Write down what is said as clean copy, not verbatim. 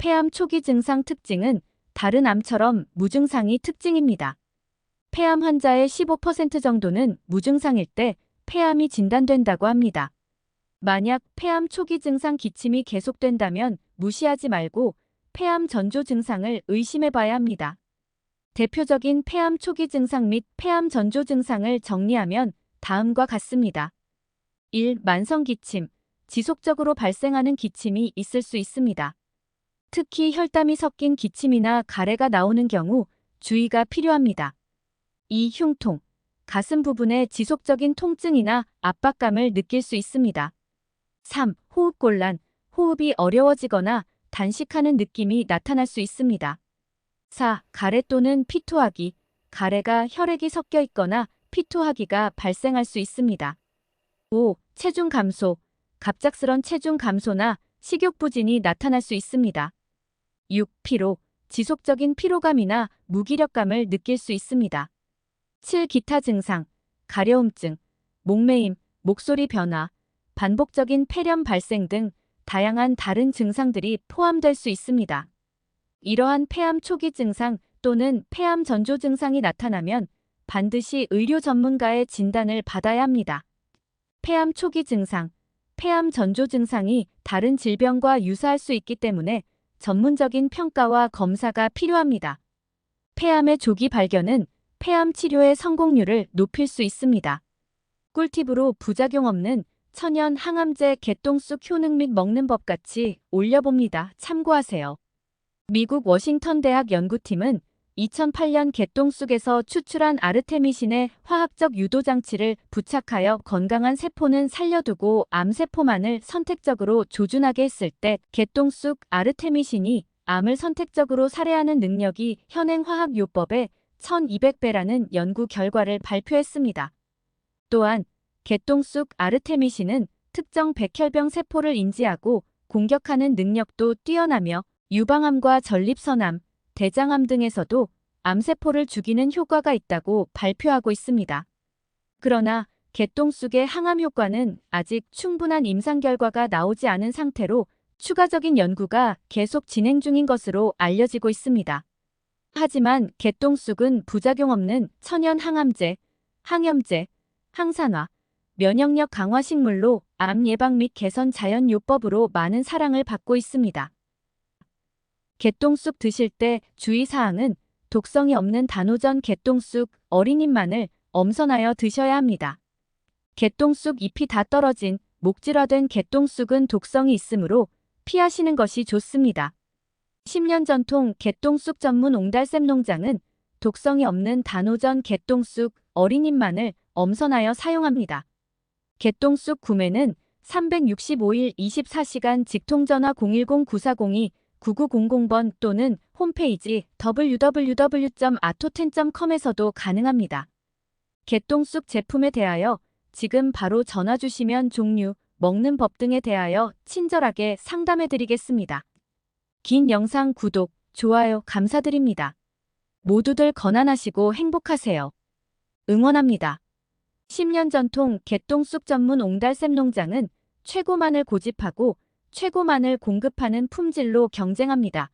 폐암 초기 증상 특징은 다른 암처럼 무증상이 특징입니다. 폐암 환자의 15% 정도는 무증상일 때 폐암이 진단된다고 합니다. 만약 폐암 초기 증상 기침이 계속된다면 무시하지 말고 폐암 전조 증상을 의심해 봐야 합니다. 대표적인 폐암 초기 증상 및 폐암 전조 증상을 정리하면 다음과 같습니다. 1. 만성 기침. 지속적으로 발생하는 기침이 있을 수 있습니다. 특히 혈담이 섞인 기침이나 가래가 나오는 경우 주의가 필요합니다. 2. 흉통. 가슴 부분에 지속적인 통증이나 압박감을 느낄 수 있습니다. 3. 호흡곤란. 호흡이 어려워지거나 단식하는 느낌이 나타날 수 있습니다. 4. 가래 또는 피토하기. 가래가 혈액이 섞여 있거나 피토하기가 발생할 수 있습니다. 5. 체중 감소. 갑작스런 체중 감소나 식욕 부진이 나타날 수 있습니다. 6. 피로. 지속적인 피로감이나 무기력감을 느낄 수 있습니다. 7. 기타 증상. 가려움증, 목매임, 목소리 변화, 반복적인 폐렴 발생 등 다양한 다른 증상들이 포함될 수 있습니다. 이러한 폐암 초기 증상 또는 폐암 전조 증상이 나타나면 반드시 의료 전문가의 진단을 받아야 합니다. 폐암 초기 증상, 폐암 전조 증상이 다른 질병과 유사할 수 있기 때문에 전문적인 평가와 검사가 필요합니다. 폐암의 조기 발견은 폐암 치료의 성공률을 높일 수 있습니다. 꿀팁으로 부작용 없는 천연 항암제 개똥쑥 효능 및 먹는 법 같이 올려봅니다. 참고하세요. 미국 워싱턴 대학 연구팀은 2008년 개똥쑥에서 추출한 아르테미신의 화학적 유도 장치를 부착하여 건강한 세포는 살려두고 암세포만을 선택적으로 조준하게 했을 때 개똥쑥 아르테미신이 암을 선택적으로 살해하는 능력이 현행 화학요법의 1200배라는 연구 결과를 발표했습니다. 또한 개똥쑥 아르테미신은 특정 백혈병 세포를 인지하고 공격하는 능력도 뛰어나며 유방암과 전립선암, 대장암 등에서도 암세포를 죽이는 효과가 있다고 발표하고 있습니다. 그러나 개똥쑥의 항암 효과는 아직 충분한 임상 결과가 나오지 않은 상태로 추가적인 연구가 계속 진행 중인 것으로 알려지고 있습니다. 하지만 개똥쑥은 부작용 없는 천연 항암제, 항염제, 항산화, 면역력 강화 식물로 암 예방 및 개선 자연요법으로 많은 사랑을 받고 있습니다. 개똥쑥 드실 때 주의사항은 독성이 없는 단오전 개똥쑥 어린잎만을 엄선하여 드셔야 합니다. 개똥쑥 잎이 다 떨어진 목질화된 개똥쑥은 독성이 있으므로 피하시는 것이 좋습니다. 10년 전통 개똥쑥 전문 옹달샘 농장은 독성이 없는 단오전 개똥쑥 어린잎만을 엄선하여 사용합니다. 개똥쑥 구매는 365일 24시간 직통전화 010-9402-9900번 또는 홈페이지 www.atoten.com에서도 가능합니다. 개똥쑥 제품에 대하여 지금 바로 전화 주시면 종류, 먹는 법 등에 대하여 친절하게 상담해드리겠습니다. 긴 영상 구독, 좋아요 감사드립니다. 모두들 건강하시고 행복하세요. 응원합니다. 10년 전통 개똥쑥 전문 옹달샘 농장은 최고만을 고집하고 최고만을 공급하는 품질로 경쟁합니다.